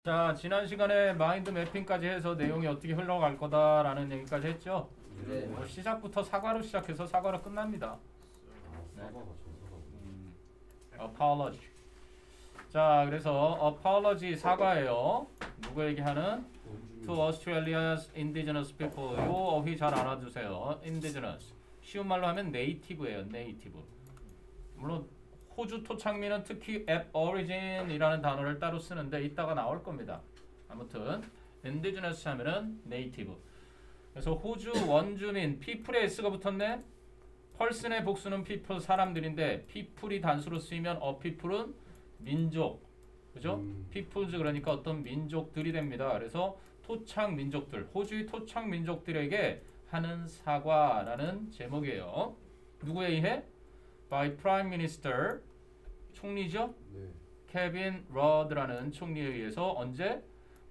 자, 지난 시간에 마인드 매핑까지 해서 내용이 어떻게 흘러갈 거다라는 얘기까지 했죠. 네. 뭐 시작부터 사과로 시작해서 사과로 끝납니다. 사과가 apology. 자, 그래서 apology 사과예요. 누구에게 하는? To Australia's indigenous people. 요 어휘 잘 알아두세요. indigenous. 쉬운 말로 하면 native예요. native. 물론 호주 토착민은 특히 aborigine이라는 단어를 따로 쓰는데 이따가 나올 겁니다. 아무튼 indigenous 하면은 native. 그래서 호주 원주민 people에 s가 붙었네. person의 복수는 people 사람들인데 people이 단수로 쓰이면 a people은 민족. 그죠? peoples 그러니까 어떤 민족들이 됩니다. 그래서 토착 민족들, 호주의 토착 민족들에게 하는 사과라는 제목이에요. 누구에 의해? by Prime Minister 총리죠? 네. 케빈 러드라는 총리에 의해서 언제?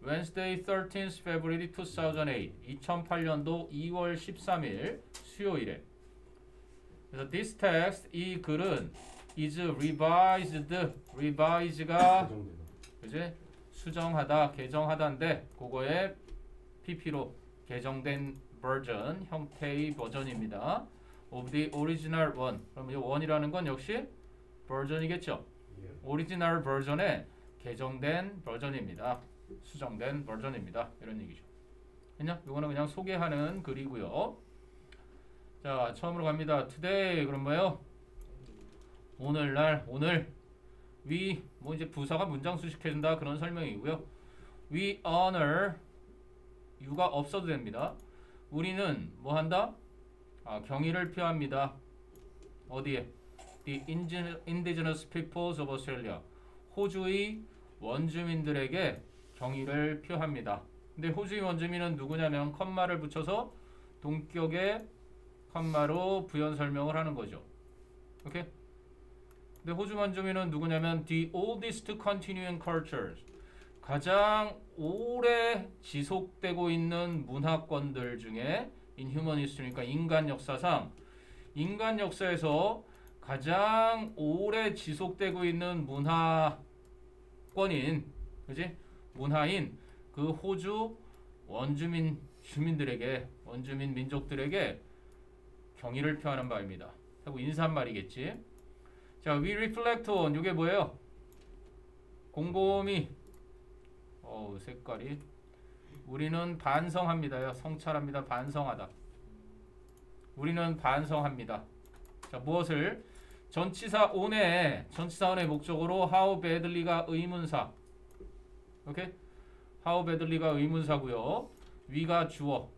Wednesday 13th February 2008 2008년도 2월 13일 수요일에. 그래서 this text 이 글은 is revised가 개정되다. 그지? 수정하다, 개정하다인데 그거에 PP로 개정된 버전 형태의 버전입니다. of the original one. 그럼 이 원이라는 건 역시 버전이겠죠. 예. 오리지널 버전의 개정된 버전입니다. 수정된 버전입니다. 이런 얘기죠. 그냥 이거는 그냥 소개하는 글이고요. 자, 처음으로 갑니다. today 그럼 뭐예요? 오늘날, 오늘 we 뭐 이제 부사가 문장 수식해준다 그런 설명이고요. we honor you가 없어도 됩니다. 우리는 뭐 한다? 경의를 표합니다. 어디에? The indigenous peoples of Australia. 호주의 원주민들에게 경의를 표합니다. 근데 호주의 원주민은 누구냐면 컴마를 붙여서 동격에 컴마로 부연 설명을 하는 거죠. 오케이? 근데 호주 원주민은 누구냐면 the oldest continuing cultures. 가장 오래 지속되고 있는 문화권들 중에 in human history니까 인간 역사상 인간 역사에서 가장 오래 지속되고 있는 문화권인 그지? 문화인 그 호주 원주민 주민들에게 원주민 민족들에게 경의를 표하는 바입니다. 하고 인사말이겠지. 자, we reflect on 이게 뭐예요? 곰곰이 색깔이 우리는 반성합니다요. 성찰합니다. 반성하다. 우리는 반성합니다. 자, 무엇을? 전치사 on의 목적으로 how badly가 의문사. 오케이? how badly가 의문사고요. we가 주어.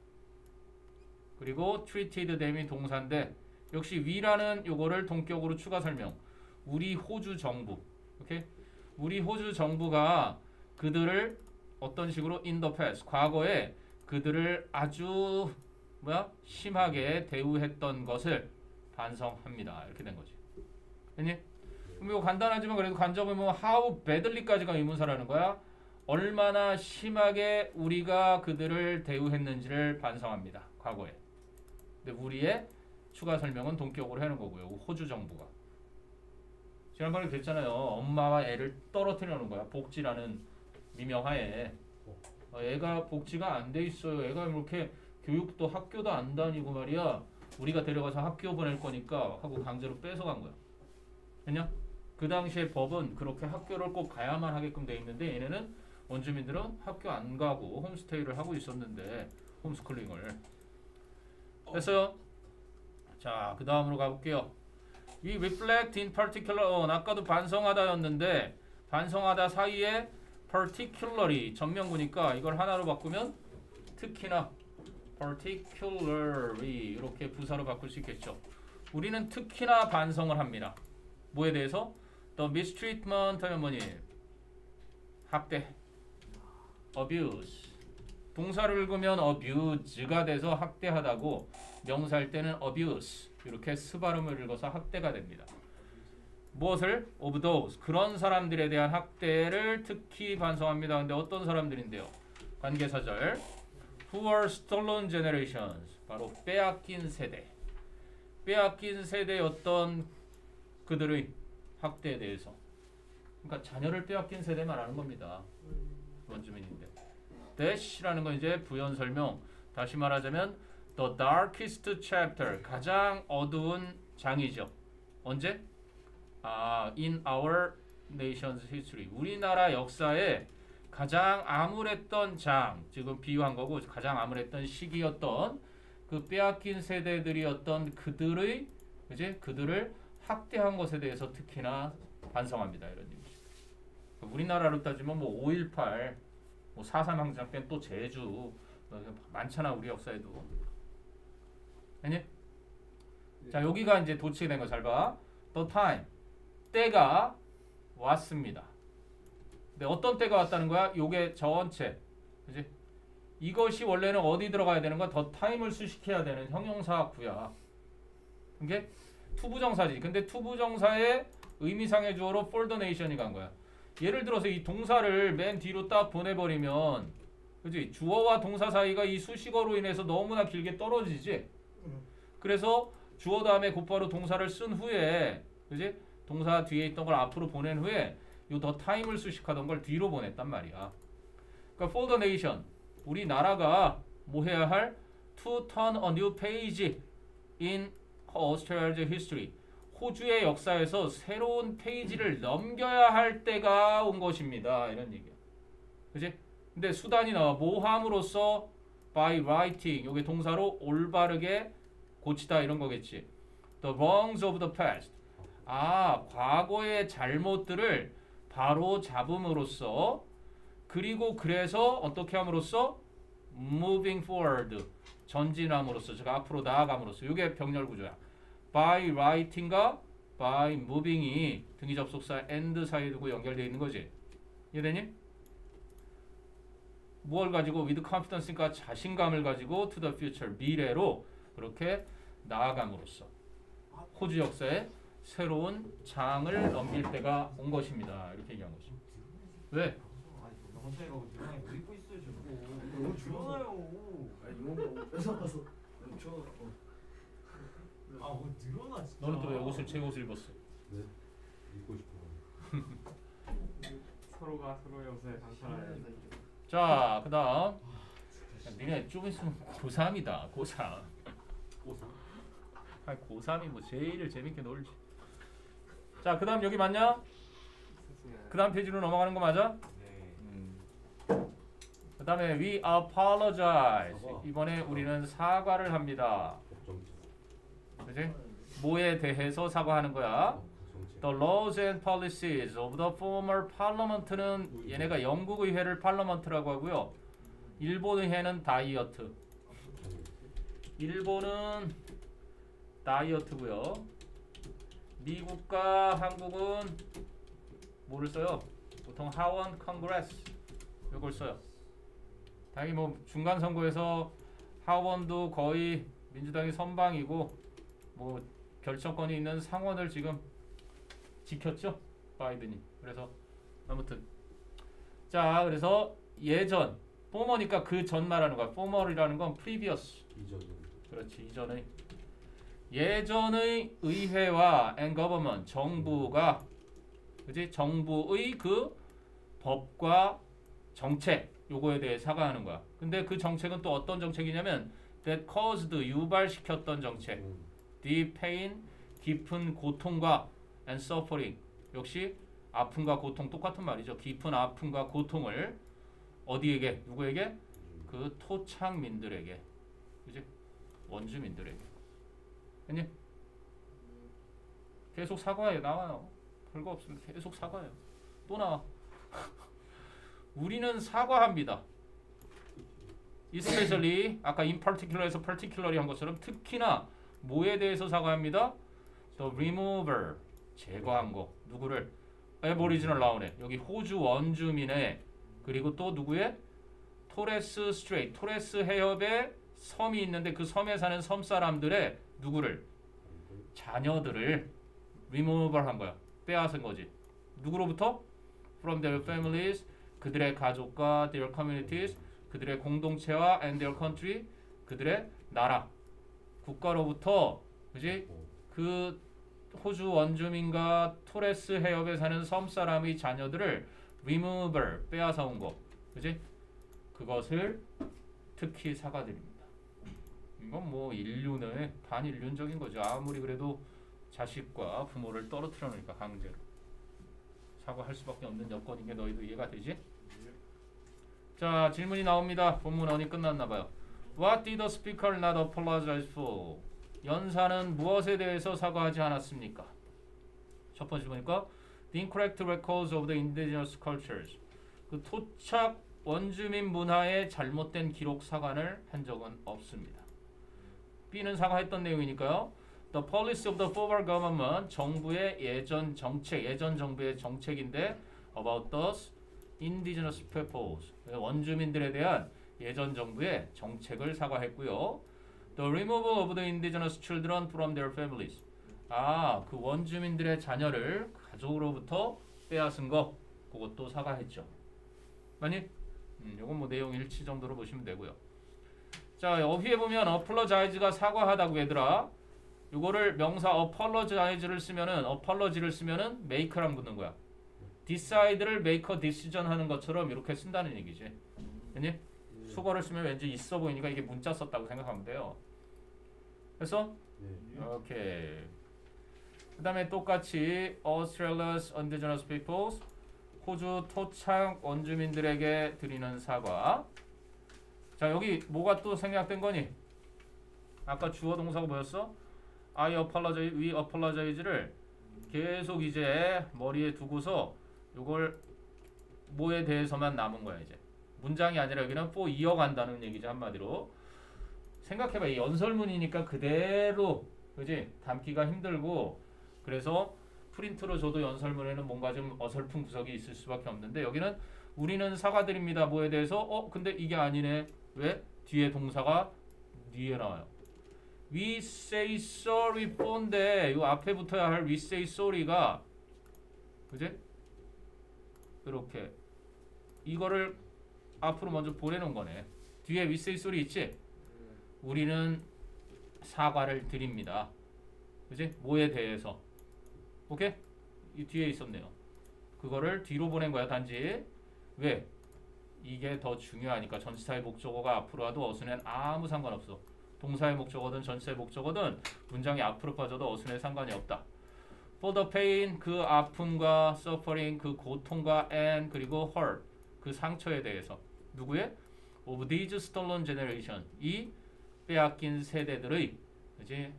그리고 treated them이 동사인데 역시 we라는 요거를 동격으로 추가 설명. 우리 호주 정부. 오케이? 우리 호주 정부가 그들을 어떤 식으로 in the past 과거에 그들을 아주 심하게 대우했던 것을 반성합니다. 이렇게 된 거지. 됐니? 그럼 이거 간단하지만 그래도 간접을 보면 how badly까지가 의문사라는 거야. 얼마나 심하게 우리가 그들을 대우했는지를 반성합니다. 과거에. 근데 우리의 추가 설명은 동격으로 하는 거고요. 호주 정부가. 지난번에 그랬잖아요. 엄마와 애를 떨어뜨리는 거야. 복지라는 미명하에. 애가 복지가 안 돼 있어요. 애가 이렇게 교육도 학교도 안 다니고 말이야. 우리가 데려가서 학교 보낼 거니까 하고 강제로 뺏어간 거야. 됐냐? 그 당시에 법은 그렇게 학교를 꼭 가야만 하게끔 돼 있는데 얘네는 원주민들은 학교 안 가고 홈스테이를 하고 있었는데 홈스쿨링을 됐어요. 자, 그 다음으로 가볼게요. We reflect in particular on 아까도 반성하다였는데 반성하다 사이에 particularly 전명구니까 이걸 하나로 바꾸면 특히나 particularly 이렇게 부사로 바꿀 수 있겠죠. 우리는 특히나 반성을 합니다. 뭐에 대해서? The mistreatment 하면 뭐니? 학대. abuse. 동사를 읽으면 abuse가 돼서 학대하다고 명사일 때는 abuse 이렇게 스발음을 읽어서 학대가 됩니다. 무엇을? of those 그런 사람들에 대한 학대를 특히 반성합니다. 근데 어떤 사람들인데요? 관계사절 who are stolen generations 바로 빼앗긴 세대 빼앗긴 세대였던 그들의 학대에 대해서 그러니까 자녀를 빼앗긴 세대 말하는 겁니다. 원주민인데. dash라는 건 이제 부연 설명. 다시 말하자면 the darkest chapter 가장 어두운 장이죠. 언제? in our nation's history. 우리나라 역사에 가장 암울했던 장, 지금 비유한 거고 가장 암울했던 시기였던 그 빼앗긴 세대들이었던 그들의 이제 그들을 학대한 것에 대해서 특히나 반성합니다. 이런 얘기죠. 우리나라로 따지면 뭐 5.18, 뭐 4.3 항쟁 뺀 또 제주 많잖아 우리 역사에도. 아니? 자 여기가 이제 도치된 거 잘 봐. The time 때가 왔습니다. 근데 어떤 때가 왔다는 거야? 요게 전체, 그지? 이것이 원래는 어디 들어가야 되는 거야? 더 타임을 수식해야 되는 형용사구야. 이게 투부정사지. 근데 투부정사의 의미상의 주어로 for the nation이 간 거야. 예를 들어서 이 동사를 맨 뒤로 딱 보내버리면, 그지? 주어와 동사 사이가 이 수식어로 인해서 너무나 길게 떨어지지. 그래서 주어 다음에 곧바로 동사를 쓴 후에, 그지? 동사 뒤에 있던 걸 앞으로 보낸 후에 요 더 타임을 수식하던 걸 뒤로 보냈단 말이야. 그러니까 for the nation, 우리나라가 뭐 해야 할? To turn a new page in Australia's history. 호주의 역사에서 새로운 페이지를 넘겨야 할 때가 온 것입니다. 이런 얘기야. 그지? 근데 수단이 나와. 뭐 함으로써? by writing. 요게 동사로 올바르게 고치다 이런 거겠지. The wrongs of the past. 과거의 잘못들을 바로 잡음으로써, 그리고 그래서 어떻게 함으로써? moving forward. 전진함으로써, 즉 앞으로 나아감으로써. 이게 병렬 구조야. by writing과 by moving이 등기 접속사 and 사이에 두고 연결되어 있는 거지. 이해되니? 무엇을 가지고? with confidence니까 자신감을 가지고 to the future, 미래로 그렇게 나아감으로써 호주 역사에 새로운 장을 넘길 때가 온 것입니다. 이렇게 얘기한 거지. 왜? 너무 추워요. 이거 뺏어가서 너무 추워. 뭐 늘어나 진짜. 너는 또 왜 옷을 제 옷을 입었어? 네, 입고 싶어. 서로가 서로의 옷에 당찬하는. 자, 그다음 니네 좀 있으면 고3이다. 고3. 아니 고3이 뭐 제일 재밌게 놀지. 자, 그다음 여기 맞냐? 그다음 페이지로 넘어가는 거 맞아? 네. 그다음에 we apologize. 이번에 우리는 사과를 합니다. 그지? 뭐에 대해서 사과하는 거야? The laws and policies of the former parliament는 얘네가 영국 의회를 parliament라고 하고요. 일본 의회는 다이어트. 일본은 다이어트고요. 미국과 한국은 뭐를 써요? 보통 하원 컨그레스 이걸 써요. 당연히 뭐 중간 선거에서 하원도 거의 민주당이 선방이고 뭐 결정권이 있는 상원을 지금 지켰죠, 바이든이. 그래서 아무튼 자, 그래서 예전 former니까 그 전 말하는 거야. former이라는 건 previous. 이전. 그렇지, 이전의. 예전의 의회와 and government, 정부가, 그지? 정부의 그 법과 정책 요거에 대해 사과하는 거야. 근데 그 정책은 또 어떤 정책이냐면 that caused, 유발시켰던 정책. deep pain, 깊은 고통과 and suffering, 역시 아픔과 고통 똑같은 말이죠. 깊은 아픔과 고통을 어디에게? 누구에게? 그 토착민들에게, 그지? 원주민들에게. 아니? 계속 사과해. 나와요. 별거 없으면 계속 사과해요. 또 나와. 우리는 사과합니다. especially 아까 in particular에서 particularly 한 것처럼 특히나 뭐에 대해서 사과합니다? The remover, 제거한 거. 누구를? Aboriginal 나오네. 여기 호주 원주민의, 그리고 또 누구의? 토레스 스트레이트, 토레스 해협에 섬이 있는데 그 섬에 사는 섬 사람들의 누구를? 자녀들을 removal 한 거야. 빼앗은 거지. 누구로부터? From their families, 그들의 가족과 their communities, 그들의 공동체와 and their country, 그들의 나라, 국가로부터, 그지? 그 호주 원주민과 토레스 해협에 사는 섬 사람의 자녀들을 removal, 빼앗아 온 거. 그지? 그것을 특히 사과드립니다. 이건 뭐 인륜의 반인륜적인 거죠. 아무리 그래도 자식과 부모를 떨어뜨려 놓으니까 강제로 사과할 수밖에 없는 여건인 게 너희도 이해가 되지? 자, 질문이 나옵니다. 본문 언이 끝났나 봐요. What did the speaker not apologize for? 연사는 무엇에 대해서 사과하지 않았습니까? 첫 번째 보니까 The incorrect records of the indigenous cultures. 그 토착 원주민 문화의 잘못된 기록 사과를 한 적은 없습니다. B는 사과했던 내용이니까요. The policy of the former government, 정부의 예전 정책, 예전 정부의 정책인데 about the indigenous peoples, 원주민들에 대한 예전 정부의 정책을 사과했고요. The removal of the indigenous children from their families. 그 원주민들의 자녀를 가족으로부터 빼앗은 거, 그것도 사과했죠. 맞니? 요건 뭐 내용 일치 정도로 보시면 되고요. 자, 어휘에 보면 apologize가 사과하다고 얘들아. 요거를 명사 apologize를 쓰면은 apology를 쓰면은 make랑 붙는 거야. decide를 make a decision 하는 것처럼 이렇게 쓴다는 얘기지. 아니? 수거를 쓰면 왠지 있어 보이니까 이게 문자 썼다고 생각하면 돼요. 그래서 오케이. 그다음에 똑같이 Australia's indigenous peoples, 호주 토착 원주민들에게 드리는 사과. 자, 여기 뭐가 또 생략된 거니? 아까 주어 동사가 뭐였어? I apologize, we apologize를 계속 이제 머리에 두고서 이걸 뭐에 대해서만 남은 거야 이제. 문장이 아니라 여기는 for 이어간다는 얘기죠. 한마디로 생각해봐. 이 연설문이니까 그대로 그지 담기가 힘들고, 그래서 프린트로 줘도 연설문에는 뭔가 좀 어설픈 구석이 있을 수밖에 없는데, 여기는 우리는 사과드립니다 뭐에 대해서 근데 이게 아니네. 왜? 뒤에 동사가 뒤에 나와요. We say sorry for인데 이 앞에 붙어야 할 we say sorry가 그지? 이렇게 이거를 앞으로 먼저 보내놓은 거네. 뒤에 we say sorry 있지? 우리는 사과를 드립니다. 그지? 뭐에 대해서. 오케이? 이 뒤에 있었네요. 그거를 뒤로 보낸 거야 단지. 왜? 이게 더 중요하니까. 전치사의 목적어가 앞으로 와도 어순엔 아무 상관없어. 동사의 목적어든 전치사의 목적어든 문장이 앞으로 빠져도 어순에 상관이 없다. For the pain, 그 아픔과 suffering, 그 고통과 and 그리고 hurt, 그 상처에 대해서. 누구의? Of these stolen generation, 이 빼앗긴 세대들의 그지?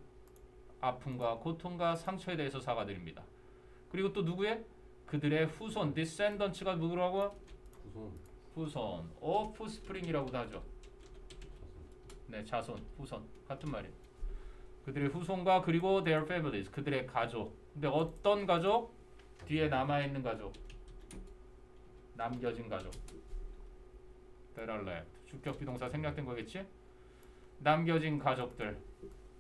아픔과 고통과 상처에 대해서 사과드립니다. 그리고 또 누구의? 그들의 후손, descendants가 누구라고? 후손, offspring이라고도 하죠. 네, 자손, 후손 같은 말이에요. 그들의 후손과 그리고 their families, 그들의 가족. 근데 어떤 가족? 뒤에 남아있는 가족, 남겨진 가족. that are left. 주격 비동사 생략된 거겠지? 남겨진 가족들,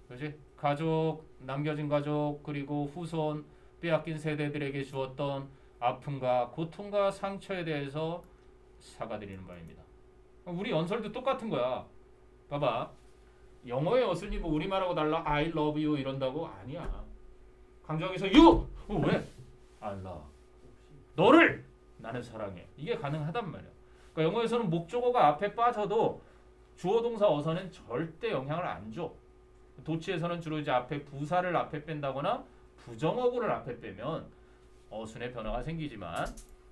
그렇지? 가족, 남겨진 가족, 그리고 후손, 빼앗긴 세대들에게 주었던 아픔과 고통과 상처에 대해서 사과드리는 바입니다. 우리 연설도 똑같은 거야. 봐봐. 영어의 어순이 뭐 우리말하고 달라. I love you 이런다고? 아니야. 강조하기서 you! 왜? I love. 너를! 나는 사랑해. 이게 가능하단 말이야. 그러니까 영어에서는 목적어가 앞에 빠져도 주어 동사 어선은 절대 영향을 안 줘. 도치에서는 주로 이제 앞에 부사를 앞에 뺀다거나 부정어구를 앞에 빼면 어순의 변화가 생기지만,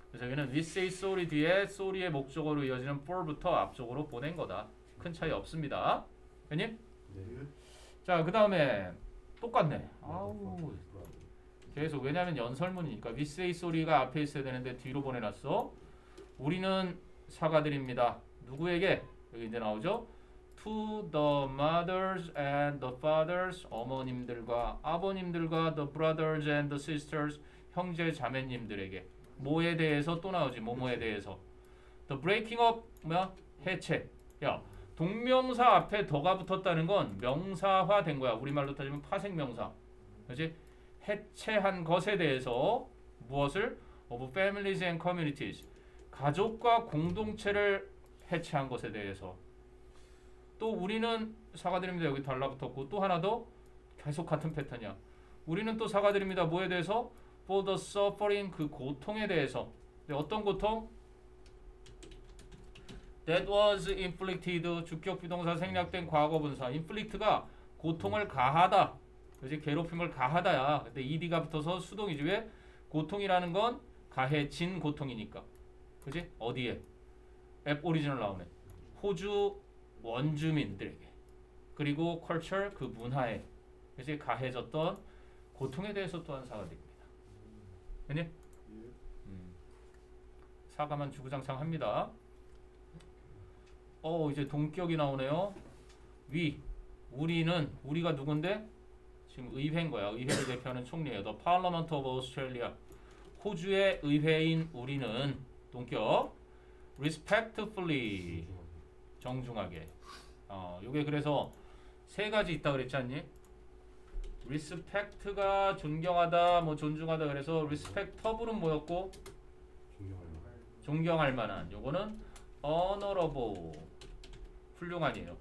그래서 여기는 we say sorry 뒤에 sorry의 목적어로 이어지는 for부터 앞쪽으로 보낸 거다. 큰 차이 없습니다. 왜님? 자, 그 다음에 똑같네. 아우, 계속. 왜냐하면 연설문이니까 we say sorry가 앞에 있어야 되는데 뒤로 보내놨어. 우리는 사과드립니다. 누구에게? 여기 이제 나오죠. To the mothers and the fathers, 어머님들과 아버님들과 the brothers and the sisters, 형제 자매님들에게. 뭐에 대해서 또 나오지. 뭐뭐에 대해서. The breaking up, 뭐야? 해체. 야, 동명사 앞에 더가 붙었다는 건 명사화 된 거야. 우리말로 따지면 파생명사. 그렇지? 해체한 것에 대해서 무엇을? Of families and communities. 가족과 공동체를 해체한 것에 대해서. 또 우리는 사과드립니다. 여기 달라붙었고, 또 하나 더 계속 같은 패턴이야. 우리는 또 사과드립니다. 뭐에 대해서? For the suffering, 그 고통에 대해서. 어떤 고통? that was inflicted 주격 비동사 생략된 과거 분사. inflict가 고통을 가하다. 그지? 괴롭힘을 가하다야. 근데 ed가 붙어서 수동이지. 왜? 고통이라는 건 가해진 고통이니까. 그지? 어디에? 앱 오리지널 나오네. 호주 원주민들에게. 그리고 culture 그 문화에. 그지? 가해졌던 고통에 대해서 또한 사과드립니다. 됐니? 사과만 주구장창합니다. 이제 동격이 나오네요. 우리는 우리가 누군데? 지금 의회인 거야. 의회를 대표하는 총리예요. The Parliament of Australia. 호주의 의회인 우리는 동격 respectfully 정중하게. 요게 그래서 세 가지 있다 그랬지 않니? respect가 존경하다, 뭐 존중하다 그래서 respectable은 뭐였고? 존경할 만한. 요거는 honorable 훌륭한이에요.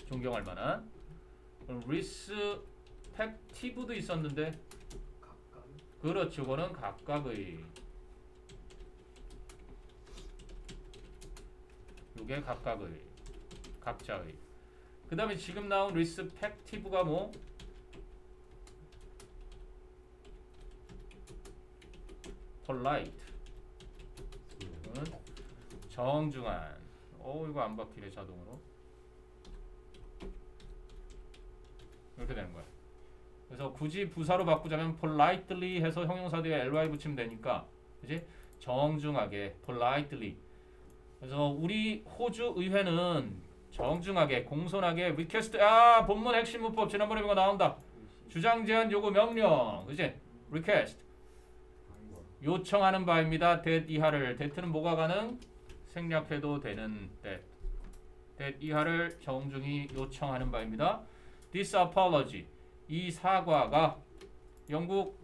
존경할 만한. 그럼 respective도 있었는데 각각. 그렇죠. 그거는 각각의. 요게 각각의. 각자의. 그 다음에 지금 나온 respective가 뭐? polite. 이거는 정중한. 이거 안 바뀌네 자동으로. 이렇게 되는 거야. 그래서 굳이 부사로 바꾸자면 politely 해서 형용사 뒤에 ly 붙이면 되니까, 그지? 정중하게, politely. 그래서 우리 호주 의회는 정중하게, 공손하게 request. 본문 핵심 문법 지난번에 이거 나온다. 주장 제안 요구 명령, 그지? request. 요청하는 바입니다. that 이하를. that는 뭐가 가능? 생략해도 되는 that. that 이하를 정중히 요청하는 바입니다. This apology. 이 사과가 영국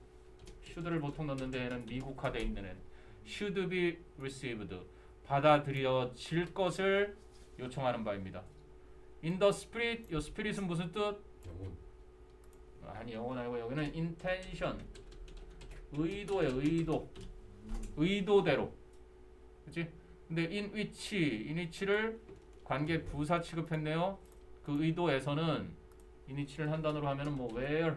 should를 보통 넣는데 얘는 미국화되어 있는 애. should be received. 받아들여질 것을 요청하는 바입니다. In the spirit. 요 spirit은 무슨 뜻? 아니 영혼 아니고 여기는 intention. 의도예요. 의도대로. 그치? 근데 in which를 관계 부사 취급했네요. 그 의도에서는 in which를 한 단어로 하면은 뭐 where.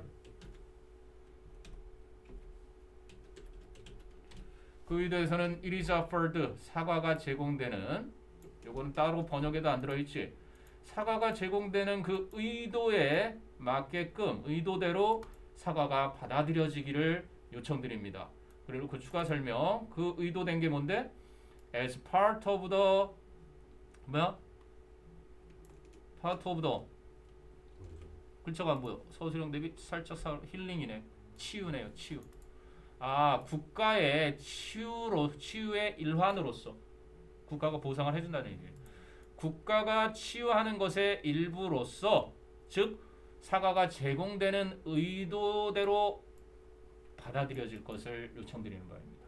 그 의도에서는 it is offered. 사과가 제공되는. 요거는 따로 번역에도 안 들어있지. 사과가 제공되는 그 의도에 맞게끔 의도대로 사과가 받아들여지기를 요청드립니다. 그리고 그 추가 설명. 그 의도된 게 뭔데? As part of the 뭐야? Part of the 글자가 안 보여. 서술형 대비 살짝 힐링이네. 치유네요. 치유. 국가의 치유의 일환으로서 국가가 보상을 해준다는 얘기예요. 국가가 치유하는 것의 일부로서, 즉 사과가 제공되는 의도대로 받아들여질 것을 요청드리는 바입니다.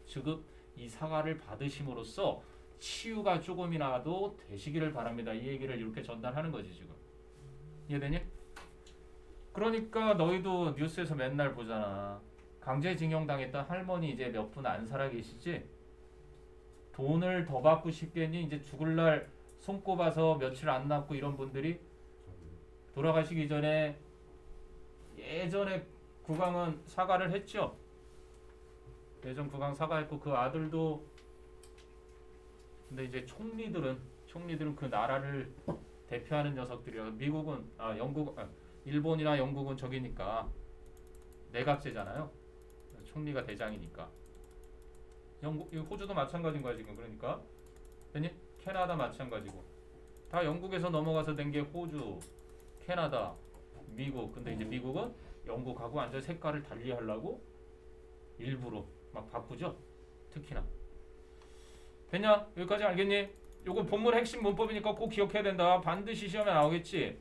즉 이 사과를 받으심으로써 치유가 조금이라도 되시기를 바랍니다. 이 얘기를 이렇게 전달하는 거지 지금. 이해되니? 그러니까 너희도 뉴스에서 맨날 보잖아. 강제징용 당했던 할머니 이제 몇 분 안 살아 계시지? 돈을 더 받고 싶겠니? 이제 죽을 날 손꼽아서 며칠 안 남고 이런 분들이 돌아가시기 전에 예전에 국왕은 사과를 했죠. 예전 국왕 사과했고 그 아들도. 근데 이제 총리들은 그 나라를 대표하는 녀석들이라. 미국은 일본이나 영국은 저기니까 내각제잖아요. 총리가 대장이니까. 호주도 마찬가지인 거야 지금. 그러니까 캐나다 마찬가지고. 다 영국에서 넘어가서 된 게 호주, 캐나다, 미국. 근데 이제 미국은 영국하고 완전 색깔을 달리하려고 일부러 막 바꾸죠. 특히나. 됐냐? 여기까지 알겠니? 요거 본문 핵심 문법이니까 꼭 기억해야 된다. 반드시 시험에 나오겠지.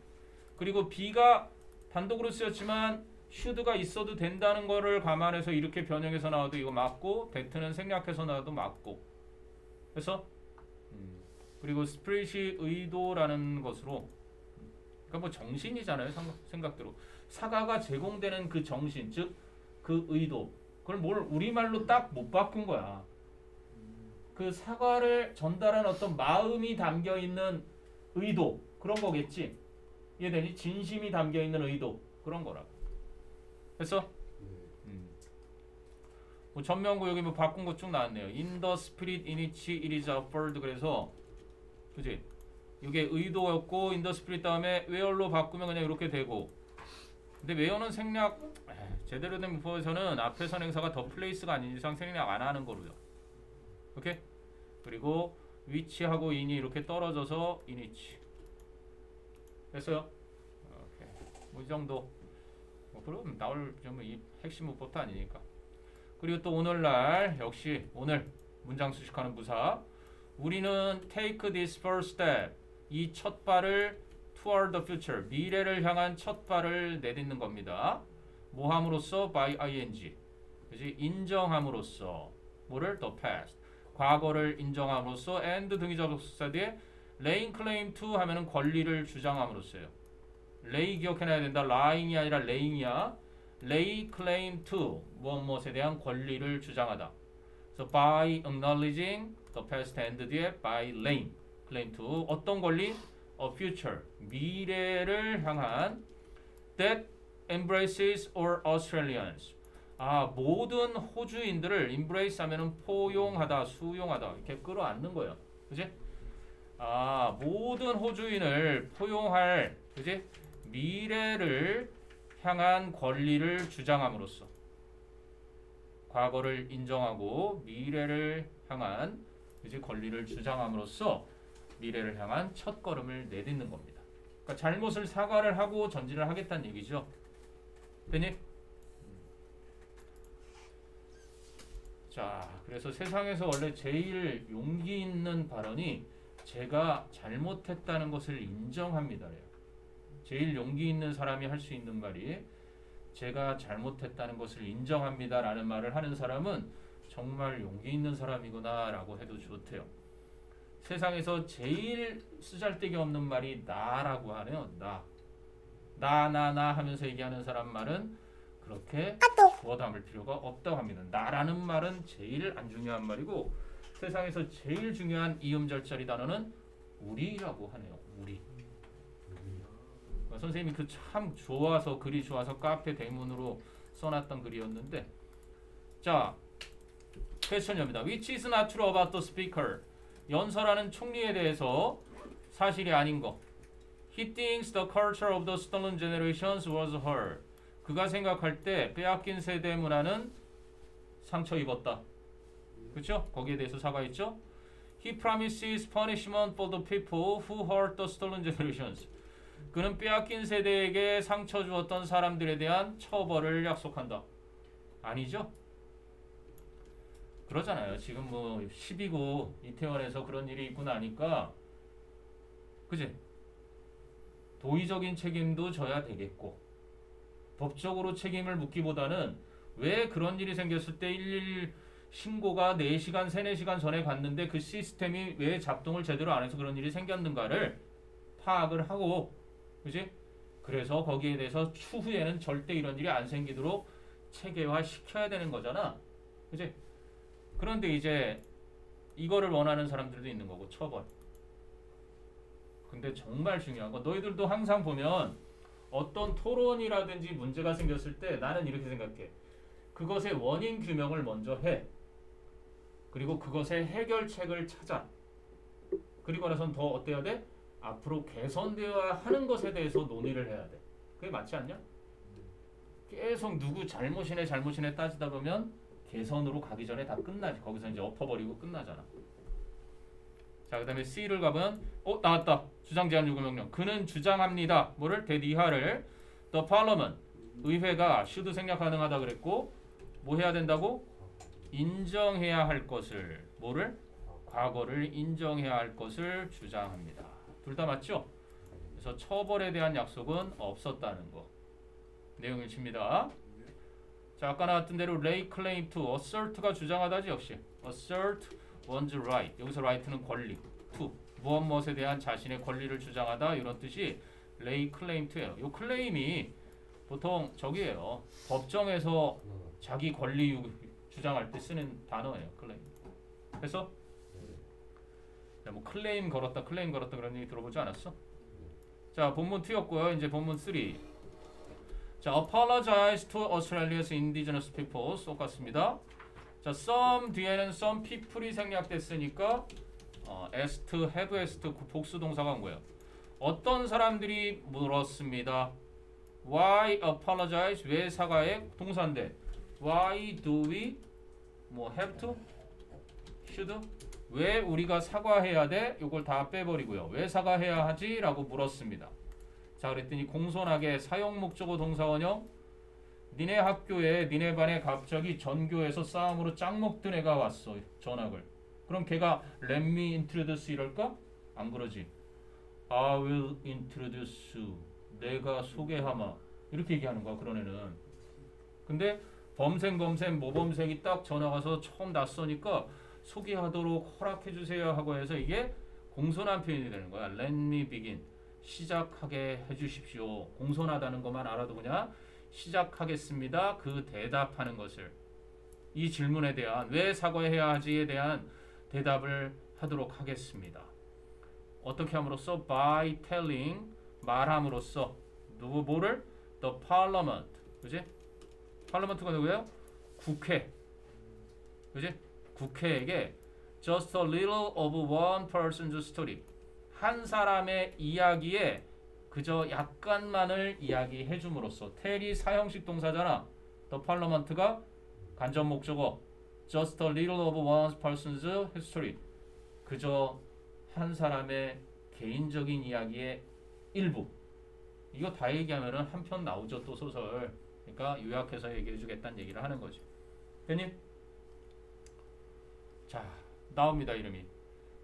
그리고 B가 단독으로 쓰였지만 should가 있어도 된다는 거를 감안해서 이렇게 변형해서 나와도 이거 맞고, that는 생략해서 나와도 맞고. 그래서 그리고 spirit이 의도라는 것으로, 그러니까 뭐 정신이잖아요. 생각대로 사과가 제공되는 그 정신, 즉 그 의도, 그걸 뭘 우리말로 딱 못 바꾼 거야. 그 사과를 전달한 어떤 마음이 담겨 있는 의도 그런 거겠지. 이해되니? 진심이 담겨 있는 의도 그런 거라고. 됐어? 뭐 전명구 여기 뭐 바꾼 거 쭉 나왔네요. In the spirit in which it is offered. 그래서 그지? 이게 의도였고 in the spirit 다음에 where로 바꾸면 그냥 이렇게 되고. 근데 where는 생략 제대로 된 문법에서는 앞에 선행사가 the place가 아닌 이상 생략 안 하는 거로요. 오케이? 그리고 which하고 in이 이렇게 떨어져서 in which. 됐어요? 오케이. 뭐 이 정도. 뭐 그럼 나올 좀 이 핵심 문법도 아니니까. 그리고 또 오늘날 역시 오늘 문장 수식하는 부사. 우리는 take this first step. 이 첫 발을 toward the future. 미래를 향한 첫 발을 내딛는 겁니다. 뭐 함으로써 by ing. 그지? 인정함으로써. 뭐를? the past. 과거를 인정함으로써 and 등이 접속사 뒤에 laying claim to 하면은 권리를 주장함으로써요. lay 기억해놔야 된다. lying이 아니라 laying이야. lay claim to 무엇에 대한 권리를 주장하다. So by acknowledging the past and 뒤에 by laying claim to 어떤 권리? A future 미래를 향한 that embraces all Australians. 모든 호주인들을 embrace 하면은 포용하다, 수용하다 이렇게 끌어안는 거예요. 그지? 모든 호주인을 포용할 그지? 미래를 향한 권리를 주장함으로써 과거를 인정하고 미래를 향한 그지? 권리를 주장함으로써 미래를 향한 첫 걸음을 내딛는 겁니다. 그러니까 잘못을 사과를 하고 전진을 하겠다는 얘기죠. 됐니? 자, 그래서 세상에서 원래 제일 용기 있는 발언이 제가 잘못했다는 것을 인정합니다래요. 제일 용기 있는 사람이 할 수 있는 말이 제가 잘못했다는 것을 인정합니다라는 말을 하는 사람은 정말 용기 있는 사람이구나라고 해도 좋대요. 세상에서 제일 쓰잘데기 없는 말이 나라고 하네요. 나 하면서 얘기하는 사람 말은 그렇게 주어 담을 필요가 없다고 합니다. 나라는 말은 제일 안 중요한 말이고 세상에서 제일 중요한 이음절자리 단어는 우리라고 하네요. 우리. 선생님이 그 참 좋아서 글이 좋아서 카페 대문으로 써놨던 글이었는데 자 퀘스천입니다. Which is not true about the speaker? 연설하는 총리에 대해서 사실이 아닌 거. He thinks the culture of the stolen generations was hurt. 그가 생각할 때 빼앗긴 세대 문화는 상처 입었다. 그렇죠? 거기에 대해서 사과했죠. He promises punishment for the people who hurt the stolen generations. 그는 빼앗긴 세대에게 상처 주었던 사람들에 대한 처벌을 약속한다. 아니죠? 그러잖아요. 지금 뭐 10이고 이태원에서 그런 일이 있고 나니까 그지? 도의적인 책임도 져야 되겠고 법적으로 책임을 묻기보다는 왜 그런 일이 생겼을 때 111 신고가 4시간, 3-4시간 전에 갔는데 그 시스템이 왜 작동을 제대로 안 해서 그런 일이 생겼는가를 파악을 하고 그지? 그래서 거기에 대해서 추후에는 절대 이런 일이 안 생기도록 체계화 시켜야 되는 거잖아. 그지? 그런데 이제 이거를 원하는 사람들도 있는 거고 처벌. 근데 정말 중요한 건 너희들도 항상 보면 어떤 토론이라든지 문제가 생겼을 때 나는 이렇게 생각해. 그것의 원인 규명을 먼저 해. 그리고 그것의 해결책을 찾아. 그리고 나선 더 어때야 돼? 앞으로 개선되어야 하는 것에 대해서 논의를 해야 돼. 그게 맞지 않냐? 계속 누구 잘못이네 따지다 보면 개선으로 가기 전에 다 끝나지. 거기서 이제 엎어버리고 끝나잖아. 자, 그 다음에 C를 가면 나왔다. 주장 제한 요구 명령. 그는 주장합니다. 뭐를? that 이하를 the parliament 의회가 should 생략 가능하다 그랬고 뭐 해야 된다고? 인정해야 할 것을 뭐를? 과거를 인정해야 할 것을 주장합니다. 둘 다 맞죠? 그래서 처벌에 대한 약속은 없었다는 거. 내용 일치입니다. 자, 아까 나왔던 대로 lay claim to assert가 주장하다지 역시. assert one's right. 여기서 right는 권리. to 무엇에 대한 자신의 권리를 주장하다 이런 뜻이 lay claim to예요. 이 클레임이 보통 저기예요. 법정에서 자기 권리 주장할 때 쓰는 단어예요. 클레임. 그래서 자, 뭐 클레임 걸었다 그런 얘기 들어보지 않았어? 자, 본문 2였고요. 이제 본문 3. 자, apologize to Australia's indigenous peoples 똑같습니다. 자, some 뒤에는 some people이 생략됐으니까 est, have est 복수 동사가 온 거예요. 어떤 사람들이 물었습니다. Why apologize? 왜 사과해? 동사인데 Why do we 뭐 have to? should? 왜 우리가 사과해야 돼? 이걸 다 빼버리고요. 왜 사과해야 하지? 라고 물었습니다. 자, 그랬더니 공손하게 사용 목적어 동사 원형 니네 학교에 니네 반에 갑자기 전교에서 싸움으로 짱 먹던 애가 왔어. 전학을. 그럼 걔가 let me introduce 이럴까? 안 그러지. I will introduce you. 내가 소개하마. 이렇게 얘기하는 거야. 그런 애는. 근데 범생 모범생이 딱 전화 가서 처음 낯서니까 소개하도록 허락해 주세요 하고 해서 이게 공손한 표현이 되는 거야. Let me begin. 시작하게 해 주십시오. 공손하다는 것만 알아도 그냥 시작하겠습니다. 그 대답하는 것을 이 질문에 대한 왜 사과해야 하지에 대한 대답을 하도록 하겠습니다. 어떻게 함으로써 by telling 말함으로써 누구 뭐를 the parliament 그지? parliament가 누구예요? 국회 그지? 국회에게 just a little of one person's story 한 사람의 이야기에 그저 약간만을 이야기해 줌으로써 tell이 사형식 동사잖아. the parliament가 간접 목적어 just a little of one person's history 그저 한 사람의 개인적인 이야기의 일부. 이거 다 얘기하면은 한 편 나오죠. 또 소설. 그러니까 요약해서 얘기해 주겠다는 얘기를 하는 거지. 됐니? 자, 나옵니다. 이름이.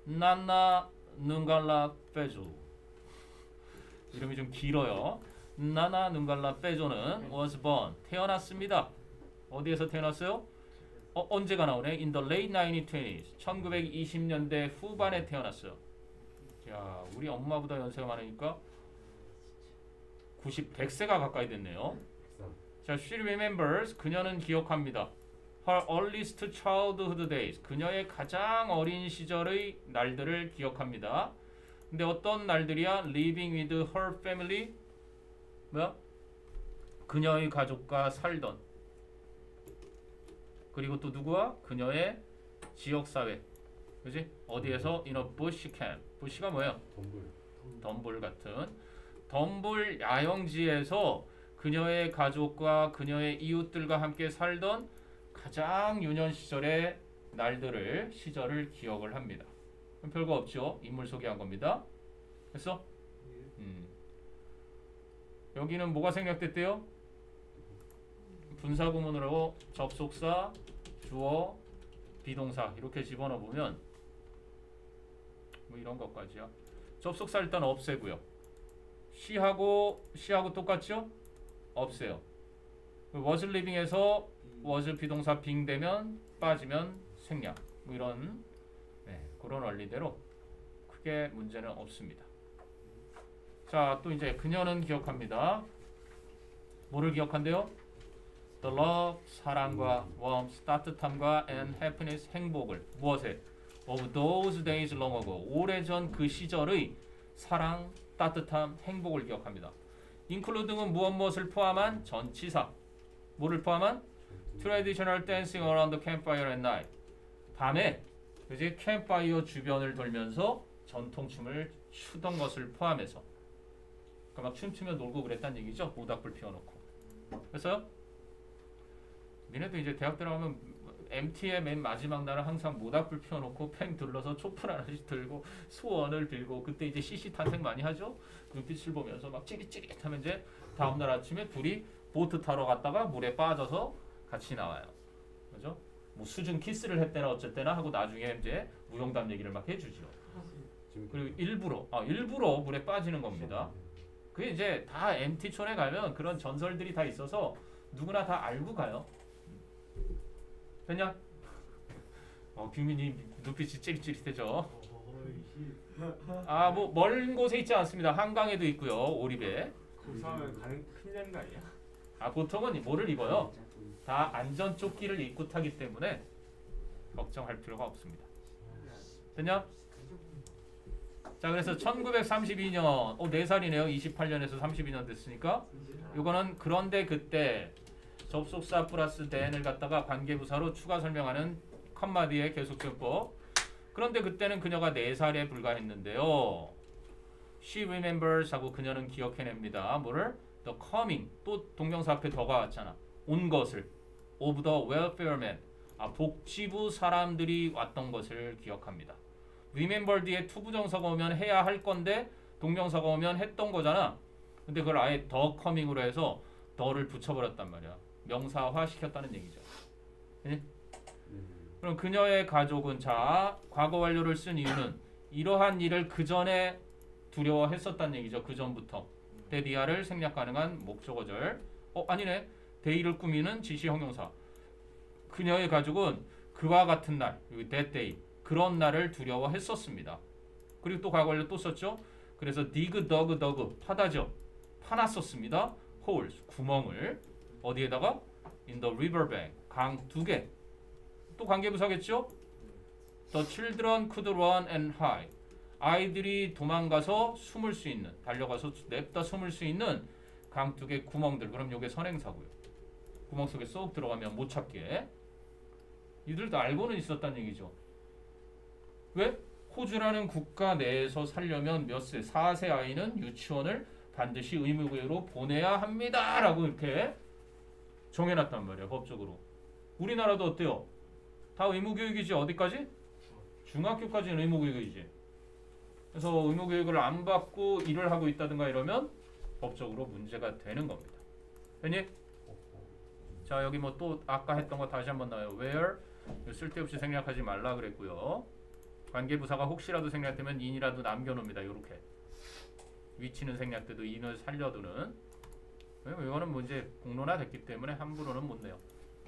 나나 눈갈라 빼조. 이름이 좀 길어요. 나나 눈갈라 빼조는 was born. 태어났습니다. 어디에서 태어났어요? 언제가 나오네? In the late 1920s. 1920년대 후반에 태어났어요. 야, 우리 엄마보다 연세가 많으니까 100세가 가까이 됐네요. 자, she remembers. 그녀는 기억합니다. Her earliest childhood days. 그녀의 가장 어린 시절의 날들을 기억합니다. 근데 어떤 날들이야? Living with her family. 뭐야? 그녀의 가족과 살던. 그리고 또 누구와? 그녀의 지역사회. 그지? 어디에서? In a bush camp. bush가 뭐예요? 덤불 같은. 덤불 야영지에서 그녀의 가족과 그녀의 이웃들과 함께 살던 가장 유년 시절의 날들을 시절을 기억을 합니다. 그럼 별거 없죠. 인물 소개한 겁니다. 됐어? 여기는 뭐가 생략됐대요? 분사구문으로 접속사, 주어, 비동사 이렇게 집어넣어 보면 뭐 이런 것까지야. 접속사 일단 없애고요. she하고 똑같죠? 없애요. was living에서 was 비동사 being 되면 빠지면 생략. 뭐 이런 그런 원리대로 크게 문제는 없습니다. 자, 또 이제 그녀는 기억합니다. 뭐를 기억한대요? The love, 사랑과 warmth, 따뜻함과 and happiness, 행복을 무엇에? Of those days long ago, 오래전 그 시절의 사랑, 따뜻함, 행복을 기억합니다. including은 무엇을 포함한? 전치사. 뭐를 포함한? Traditional dancing around the campfire at night. 밤에 그지 캠파이어 주변을 돌면서 전통춤을 추던 것을 포함해서. 그러니까 막 춤추며 놀고 그랬다는 얘기죠. 모닥불 피워놓고. 그래서 니네도 이제 대학 들어가면 MT의 맨 마지막 날은 항상 모닥불 피워놓고 팽 둘러서 촛불 하나씩 들고 소원을 빌고 그때 이제 CC 탄생 많이 하죠. 눈빛을 보면서 막 찌릿찌릿하면 이제 다음날 아침에 둘이 보트 타러 갔다가 물에 빠져서 같이 나와요. 그죠? 뭐 수중 키스를 했대나 어쨌대나 하고 나중에 이제 무용담 얘기를 막 해주죠. 그리고 일부러 물에 빠지는 겁니다. 그게 이제 다 MT촌에 가면 그런 전설들이 다 있어서 누구나 다 알고 가요. 됐냐? 규민이 눈빛이 찌릿찌릿해져. 뭐 먼 곳에 있지 않습니다. 한강에도 있고요. 오리배. 고사하면 가는 큰일 나는 거 아니야? 보통은 뭐를 입어요? 다 안전조끼를 입고 타기 때문에 걱정할 필요가 없습니다. 됐냐? 자, 그래서 1932년, 4살이네요. 28년에서 32년 됐으니까. 요거는 그런데 그때 접속사 플러스 then을 갖다가 관계부사로 추가 설명하는 컴마 뒤에 계속전법. 그런데 그때는 그녀가 4살에 불과했는데요. She remembers 하고 그녀는 기억해냅니다. 뭐를? The coming. 또 동명사 앞에 더가 왔잖아. 온 것을. Of the welfare man. 복지부 사람들이 왔던 것을 기억합니다. remember 뒤에 투부정사가 오면 해야 할 건데 동명사가 오면 했던 거잖아. 근데 그걸 아예 the coming으로 해서 the를 붙여버렸단 말이야. 명사화 시켰다는 얘기죠. 네? 그럼 그녀의 가족은 자 과거 완료를 쓴 이유는 이러한 일을 그 전에 두려워했었다는 얘기죠. 그 전부터. 데디아를 생략 가능한 목적어절. 아니네. 데이를 꾸미는 지시 형용사. 그녀의 가족은 그와 같은 날, 여기 that day, 그런 날을 두려워했었습니다. 그리고 또 과거 완료 또 썼죠. 그래서 dig, dug, 파다죠. 파놨었습니다. holes, 구멍을. 어디에다가? in the river bank, 강 두 개. 또 관계부사겠죠? The children could run and hide. 아이들이 도망가서 숨을 수 있는, 달려가서 냅다 숨을 수 있는 강 두 개 구멍들. 그럼 요게 선행사고요. 구멍 속에 쏙 들어가면 못 찾게. 이들도 알고는 있었다는 얘기죠. 왜? 호주라는 국가 내에서 살려면 몇 세? 4세 아이는 유치원을 반드시 의무교육으로 보내야 합니다. 라고 이렇게 정해놨단 말이에요. 법적으로. 우리나라도 어때요? 다 의무교육이지. 어디까지? 중학교까지는 의무교육이지. 그래서 의무교육을 안 받고 일을 하고 있다든가 이러면 법적으로 문제가 되는 겁니다. 됐니? 자, 여기 뭐 또 아까 했던 거 다시 한번 나와요. where 쓸데없이 생략하지 말라 그랬고요. 관계부사가 혹시라도 생략되면 in이라도 남겨놓습니다. 요렇게 위치는 생략돼도 in을 살려두는. 이거는 뭐 이제 공론화 됐기 때문에 함부로는 못 내요.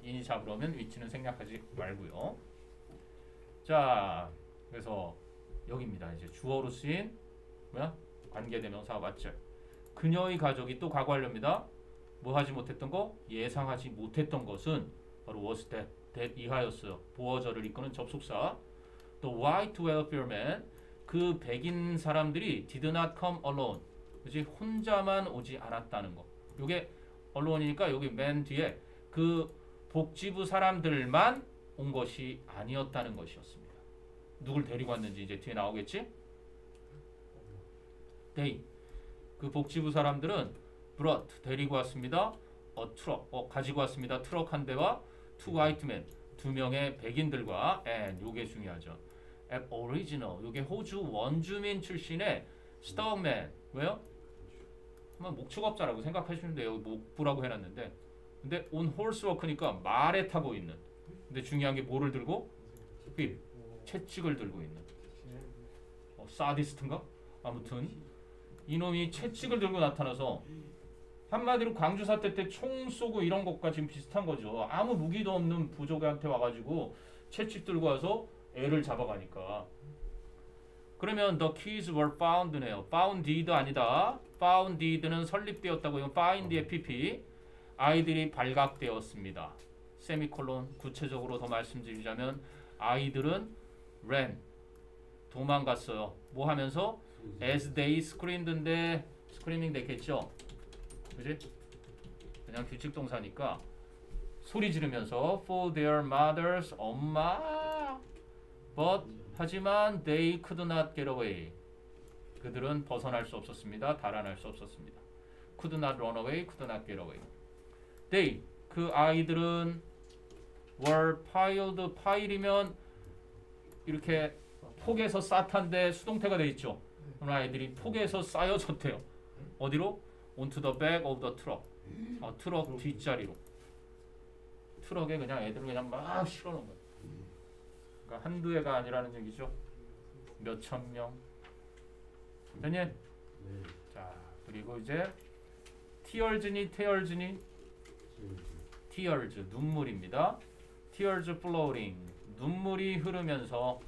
in이 잡으려면 위치는 생략하지 말고요. 자, 그래서 여기입니다. 이제 주어로 쓰인 뭐야? 관계대명사 맞죠? 그녀의 가족이 또 과거 완료입니다. 뭐 하지 못했던 거? 예상하지 못했던 것은 바로 was that 이하였어요. 보어절을 이끄는 접속사. 또 white welfare man, 그 백인 사람들이 did not come alone. 그렇지? 혼자만 오지 않았다는 거. 요게 alonei니까 여기 man 뒤에 그 복지부 사람들만 온 것이 아니었다는 것이었습니다. 누굴 데리고 왔는지 이제 뒤에 나오겠지? they, 그 복지부 사람들은 brought, 데리고 왔습니다. a truck, 가지고 왔습니다. 트럭 한 대와 two white men, 두 명의 백인들과 and, 요게 중요하죠. aboriginal, 요게 호주 원주민 출신의 stockman, 왜요? 한번 목축업자라고 생각하시면 돼요. 목부라고 해놨는데, 근데 on horsework니까 말에 타고 있는. 근데 중요한 게 뭐를 들고? whip, 채찍을 들고 있는. 사디스트인가? 아무튼 이놈이 채찍을 들고 나타나서 한마디로 광주 사태 때 총 쏘고 이런 것과 지금 비슷한 거죠. 아무 무기도 없는 부족한테 와가지고 채찍 들고 와서 애를 잡아가니까. 그러면 the keys were found네요. founded 아니다. founded는 설립되었다고. 이건 find의 pp. 아이들이 발각되었습니다. 세미콜론. 구체적으로 더 말씀드리자면 아이들은 ran, 도망갔어요. 뭐 하면서? as they screamed인데 screaming 됐겠죠? 그지? 그냥 규칙 동사니까 소리 지르면서 for their mothers, 엄마. but 하지만 they could not get away. 그들은 벗어날 수 없었습니다. 달아날 수 없었습니다. could not run away, could not get away. they, 그 아이들은 were piled, 파일이면 이렇게 폭에서 쌓탄데 수동태가 돼 있죠. 그런 아이들이 폭에서 쌓여졌대요. 어디로? onto the back of the truck. 트럭 뒷자리로. 트럭에 그냥 애들을 그냥 막 실어놓은 거예요. 그러니까 한두 애가 아니라는 얘기죠. 몇천 명. 됐니? 네. 자, 그리고 이제 tears니 tears니? tears, 눈물입니다. tears flowing, 눈물이 흐르면서,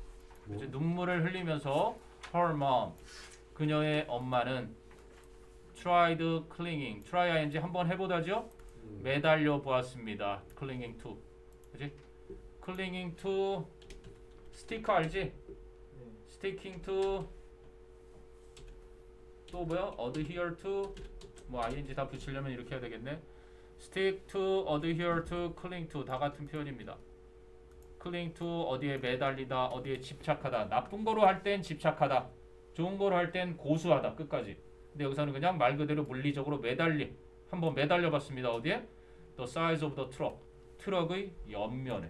이제 눈물을 흘리면서 her mom, 그녀의 엄마는 tried clinging, try ing 한번 해보다죠. 매달려 보았습니다. clinging to, 그지? clinging to, 스티커 알지? sticking to to 뭐야? adhere to 뭐 ing 다 붙이려면 이렇게 해야 되겠네. stick to, adhere to, cling to 다 같은 표현입니다. cling to 어디에 매달리다, 어디에 집착하다. 나쁜 거로 할 땐 집착하다. 좋은 거로 할 땐 고수하다. 끝까지. 근데 여기서는 그냥 말 그대로 물리적으로 매달림. 한번 매달려 봤습니다. 어디에? The size of the truck. 트럭의 옆면에.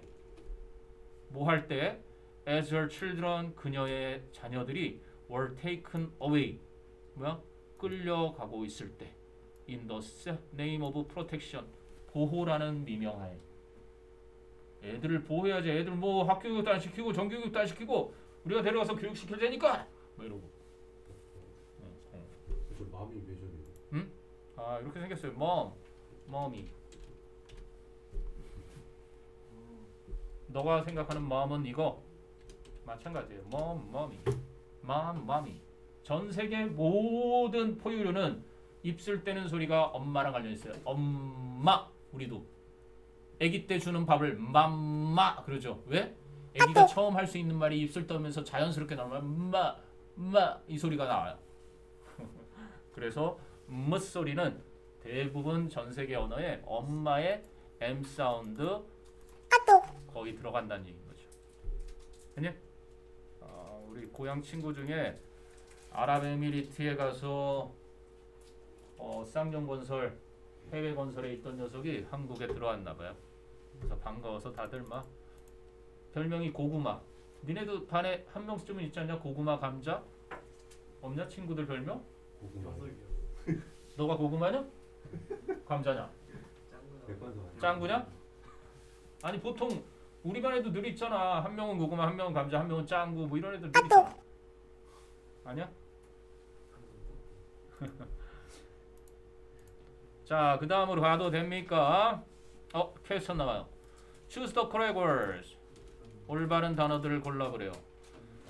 뭐 할 때? As her children, 그녀의 자녀들이 were taken away. 뭐야? 끌려가고 있을 때. In the name of protection. 보호라는 미명하에. 애들을 보호해야지. 애들 뭐 학교교육도 안 시키고 정교육도 안 시키고 우리가 데려가서 교육시킬 테니까. 뭐 이러고. 저 마음이 매전이에요. 아 이렇게 생겼어요. mom이. 너가 생각하는 mom은 이거 마찬가지예요. mom이. 전 세계 모든 포유류는 입술 떼는 소리가 엄마랑 관련 있어요. 엄마. 우리도 아기 때 주는 밥을 맘마 그러죠. 왜? 아기가 처음 할 수 있는 말이 입술 떠면서 자연스럽게 나오면 마 이 소리가 나와요. 그래서 무 소리는 대부분 전 세계 언어에 엄마의 M 사운드 거의 들어간다는 얘기인 거죠. 아니? 우리 고향 친구 중에 아랍에미리트에 가서 쌍용건설 해외 건설에 있던 녀석이 한국에 들어왔나 봐요. 그래서 반가워서 다들 막 별명이 고구마. 니네도 반에 한 명쯤은 있지 않냐? 고구마 감자? 없냐? 친구들 별명? 고구마. 너가 고구마냐? 감자냐? 짱구냐? 아니 보통 우리 반에도 늘 있잖아. 한 명은 고구마, 한 명은 감자, 한 명은 짱구 뭐 이런 애들 늘 있잖아. 아니야? 자, 그 다음으로 가도 됩니까? 퀘스천 나와요. Choose the correct words. 올바른 단어들을 골라보래요.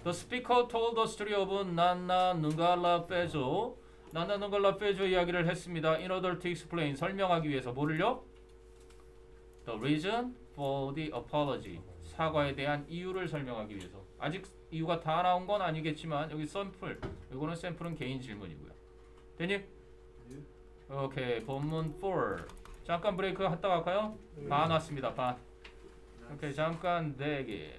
The speaker told the story of 난나 누갈라 페조. 난나 누갈라 페조 이야기를 했습니다. In order to explain. 설명하기 위해서 뭐를요? The reason for the apology. 사과에 대한 이유를 설명하기 위해서. 아직 이유가 다 나온 건 아니겠지만 여기 샘플. 이거는 샘플은 개인 질문이고요. 되니? 오케이. 본문 4. 잠깐 브레이크 갔다 갈까요? 반 왔습니다. 반. 오케이. 잠깐 대기.